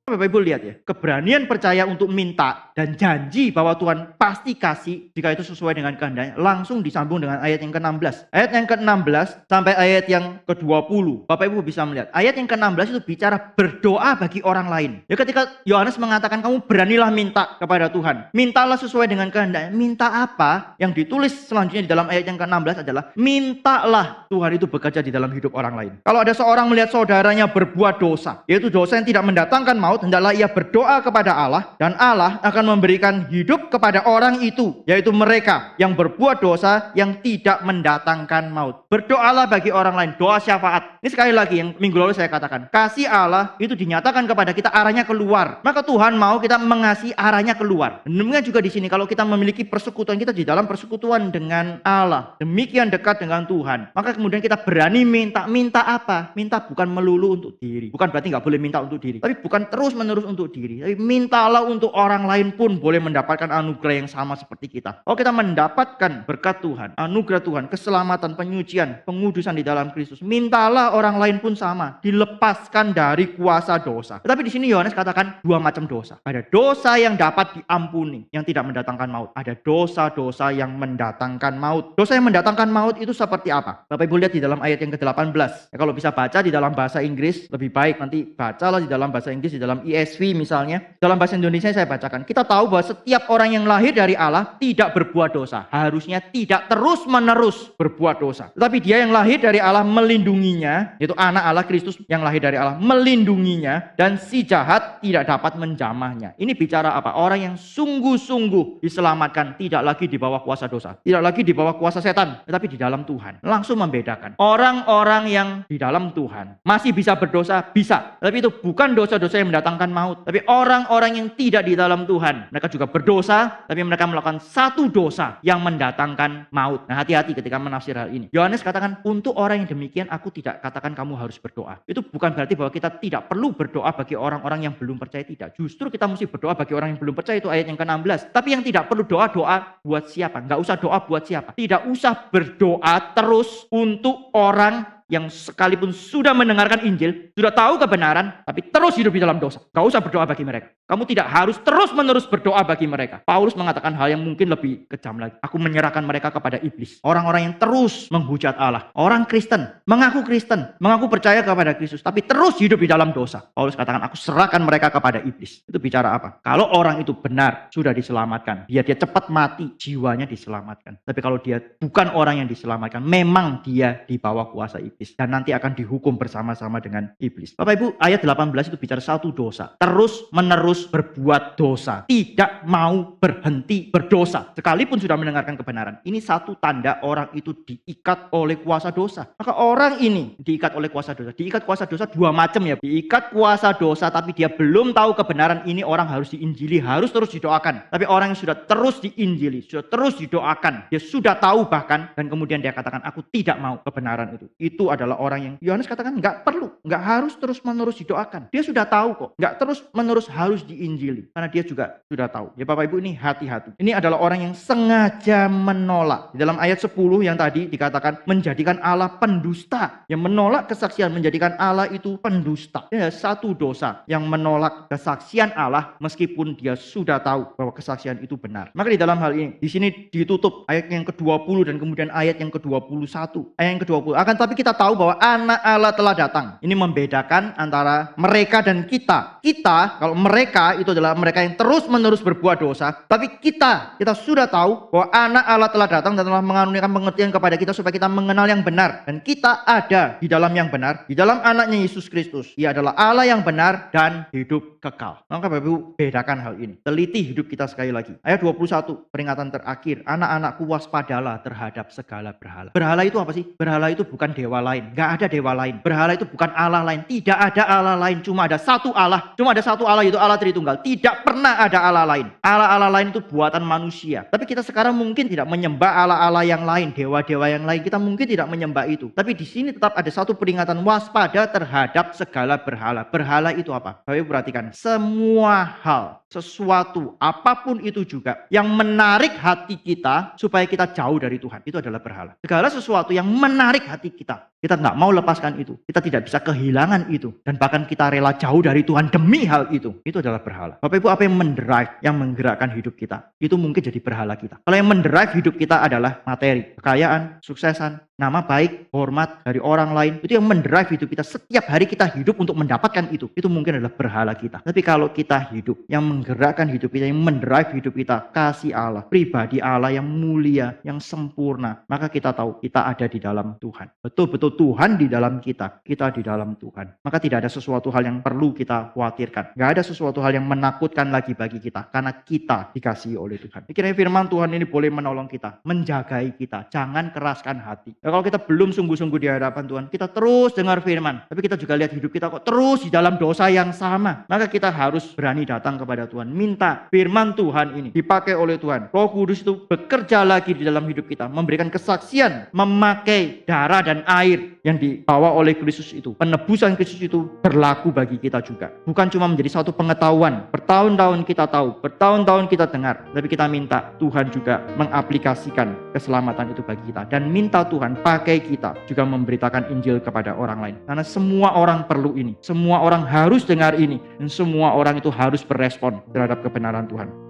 Bapak Ibu lihat ya, keberanian percaya untuk minta dan janji bahwa Tuhan pasti kasih jika itu sesuai dengan kehendaknya, langsung disambung dengan ayat yang ke-16. Ayat yang ke-16 sampai ayat yang ke-20. Bapak Ibu bisa melihat, ayat yang ke-16 itu bicara berdoa bagi orang lain. Ya, ketika Yohanes mengatakan kamu beranilah minta kepada Tuhan, mintalah sesuai dengan kehendaknya. Minta apa? Yang ditulis selanjutnya di dalam ayat yang ke-16 adalah mintalah Tuhan itu bekerja di dalam hidup orang lain. Kalau ada seorang melihat saudaranya berbuat dosa, yaitu dosa yang tidak mendatangkan maut, hendaklah ia berdoa kepada Allah, dan Allah akan memberikan hidup kepada orang itu, yaitu mereka yang berbuat dosa yang tidak mendatangkan maut. Berdoalah bagi orang lain, doa syafaat. Ini sekali lagi yang minggu lalu saya katakan, kasih Allah itu dinyatakan kepada kita arahnya keluar. Maka Tuhan mau kita mengasihi arahnya keluar. Demikian juga di sini, kalau kita memiliki persekutuan, kita di dalam persekutuan dengan Allah, demikian dekat dengan Tuhan, maka kemudian kita berani minta. Minta apa? Minta bukan melulu untuk diri. Bukan berarti nggak boleh minta untuk diri, tapi bukan terus menerus untuk diri, tapi mintalah untuk orang lain pun boleh mendapatkan anugerah yang sama seperti kita. Kalau kita mendapatkan berkat Tuhan, anugerah Tuhan, keselamatan, penyucian, pengudusan di dalam Kristus, mintalah orang lain pun sama, dilepaskan dari kuasa dosa. Tetapi di sini Yohanes katakan dua macam dosa. Ada dosa yang dapat diampuni, yang tidak mendatangkan maut. Ada dosa-dosa yang mendatangkan maut. Dosa yang mendatangkan maut itu seperti apa? Bapak Ibu lihat di dalam ayat yang ke-18. Ya, kalau bisa baca di dalam bahasa Inggris lebih baik, nanti bacalah di dalam bahasa Inggris, di dalam ESV misalnya. Dalam bahasa Indonesia saya bacakan. Kita tahu bahwa setiap orang yang lahir dari Allah tidak berbuat dosa. Harusnya tidak terus-menerus berbuat dosa. Tetapi dia yang lahir dari Allah melindunginya, yaitu anak Allah Kristus yang lahir dari Allah melindunginya, dan si jahat tidak dapat menjamahnya. Ini bicara apa? Orang yang sungguh-sungguh diselamatkan, tidak lagi di bawah kuasa dosa, tidak lagi di bawah kuasa setan, tetapi di dalam Tuhan. Langsung membedakan. Orang-orang yang di dalam Tuhan masih bisa berdosa, bisa. Tapi itu bukan dosa-dosa yang mendatangkan maut. Tapi orang-orang yang tidak di dalam Tuhan, mereka juga berdosa, tapi mereka melakukan satu dosa yang mendatangkan maut. Nah, hati-hati ketika menafsir hal ini. Yohanes katakan, untuk orang yang demikian aku tidak katakan kamu harus berdoa. Itu bukan berarti bahwa kita tidak perlu berdoa bagi orang-orang yang belum percaya, tidak. Justru kita mesti berdoa bagi orang yang belum percaya, itu ayat yang ke-16. Tapi yang tidak perlu doa buat siapa? Nggak usah doa buat siapa? Tidak usah berdoa terus untuk orang yang sekalipun sudah mendengarkan Injil, sudah tahu kebenaran, tapi terus hidup di dalam dosa. Gak usah berdoa bagi mereka. Kamu tidak harus terus-menerus berdoa bagi mereka. Paulus mengatakan hal yang mungkin lebih kejam lagi. Aku menyerahkan mereka kepada iblis. Orang-orang yang terus menghujat Allah. Orang Kristen, mengaku percaya kepada Kristus, tapi terus hidup di dalam dosa. Paulus katakan, aku serahkan mereka kepada iblis. Itu bicara apa? Kalau orang itu benar, sudah diselamatkan, biar dia cepat mati, jiwanya diselamatkan. Tapi kalau dia bukan orang yang diselamatkan, memang dia di bawah kuasa iblis, dan nanti akan dihukum bersama-sama dengan iblis. Bapak Ibu, ayat 18 itu bicara satu dosa. Terus menerus berbuat dosa. Tidak mau berhenti berdosa. Sekalipun sudah mendengarkan kebenaran. Ini satu tanda orang itu diikat oleh kuasa dosa. Maka orang ini diikat oleh kuasa dosa. Diikat kuasa dosa dua macam ya. Diikat kuasa dosa tapi dia belum tahu kebenaran, ini orang harus diinjili, harus terus didoakan. Tapi orang yang sudah terus diinjili, sudah terus didoakan, dia sudah tahu bahkan, dan kemudian dia katakan, aku tidak mau kebenaran itu. Itu adalah orang yang Yohanes katakan nggak perlu, nggak harus terus-menerus didoakan. Dia sudah tahu kok, nggak terus-menerus harus diinjili, karena dia juga sudah tahu. Ya Bapak Ibu, ini hati-hati. Ini adalah orang yang sengaja menolak. Di dalam ayat 10 yang tadi dikatakan menjadikan Allah pendusta, yang menolak kesaksian, menjadikan Allah itu pendusta. Ya, satu dosa yang menolak kesaksian Allah meskipun dia sudah tahu bahwa kesaksian itu benar. Maka di dalam hal ini, di sini ditutup ayat yang ke-20 dan kemudian ayat yang ke-21. Ayat yang ke-20. Akan tapi kita tahu bahwa anak Allah telah datang. Ini membedakan antara mereka dan kita. Kita, kalau mereka itu adalah mereka yang terus-menerus berbuat dosa. Tapi kita sudah tahu bahwa anak Allah telah datang dan telah mengaruniakan pengertian kepada kita supaya kita mengenal yang benar. Dan kita ada di dalam yang benar, di dalam anaknya Yesus Kristus. Ia adalah Allah yang benar dan hidup kekal. Maka Bapak Ibu, bedakan hal ini. Teliti hidup kita sekali lagi. Ayat 21, peringatan terakhir. Anak-anakku, waspadalah terhadap segala berhala. Berhala itu apa sih? Berhala itu bukan dewa lain. Gak ada dewa lain. Berhala itu bukan Allah lain. Tidak ada Allah lain. Cuma ada satu Allah. Cuma ada satu Allah, yaitu Allah Tritunggal. Tidak pernah ada Allah lain. Allah-Allah lain itu buatan manusia. Tapi kita sekarang mungkin tidak menyembah Allah-Allah yang lain, dewa-dewa yang lain. Kita mungkin tidak menyembah itu. Tapi di sini tetap ada satu peringatan, waspada terhadap segala berhala. Berhala itu apa? Bapak Ibu perhatikan. Semua hal, sesuatu, apapun itu juga yang menarik hati kita supaya kita jauh dari Tuhan, itu adalah berhala. Segala sesuatu yang menarik hati kita nggak mau lepaskan itu. Kita tidak bisa kehilangan itu. Dan bahkan kita rela jauh dari Tuhan demi hal itu. Itu adalah berhala. Bapak Ibu, apa yang mendrive, yang menggerakkan hidup kita? Itu mungkin jadi berhala kita. Kalau yang mendrive hidup kita adalah materi, kekayaan, suksesan, nama baik, hormat dari orang lain. Itu yang mendrive hidup kita. Setiap hari kita hidup untuk mendapatkan itu. Itu mungkin adalah berhala kita. Tapi kalau kita hidup, yang menggerakkan hidup kita, yang mendrive hidup kita, kasih Allah, pribadi Allah yang mulia, yang sempurna, maka kita tahu kita ada di dalam Tuhan. Betul-betul Tuhan di dalam kita di dalam Tuhan. Maka tidak ada sesuatu hal yang perlu kita khawatirkan. Gak ada sesuatu hal yang menakutkan lagi bagi kita, karena kita dikasihi oleh Tuhan. Kiranya firman Tuhan ini boleh menolong kita, menjagai kita, jangan keraskan hati. Kalau kita belum sungguh-sungguh di hadapan Tuhan, kita terus dengar firman, tapi kita juga lihat hidup kita kok terus di dalam dosa yang sama, maka kita harus berani datang kepada Tuhan, minta firman Tuhan ini dipakai oleh Tuhan. Roh Kudus itu bekerja lagi di dalam hidup kita, memberikan kesaksian, memakai darah dan air yang dibawa oleh Kristus itu. Penebusan Kristus itu berlaku bagi kita juga. Bukan cuma menjadi satu pengetahuan, bertahun-tahun kita tahu, bertahun-tahun kita dengar, tapi kita minta Tuhan juga mengaplikasikan keselamatan itu bagi kita, dan minta Tuhan pakai kita juga memberitakan Injil kepada orang lain. Karena semua orang perlu ini, semua orang harus dengar ini, dan semua orang itu harus berespon terhadap kebenaran Tuhan.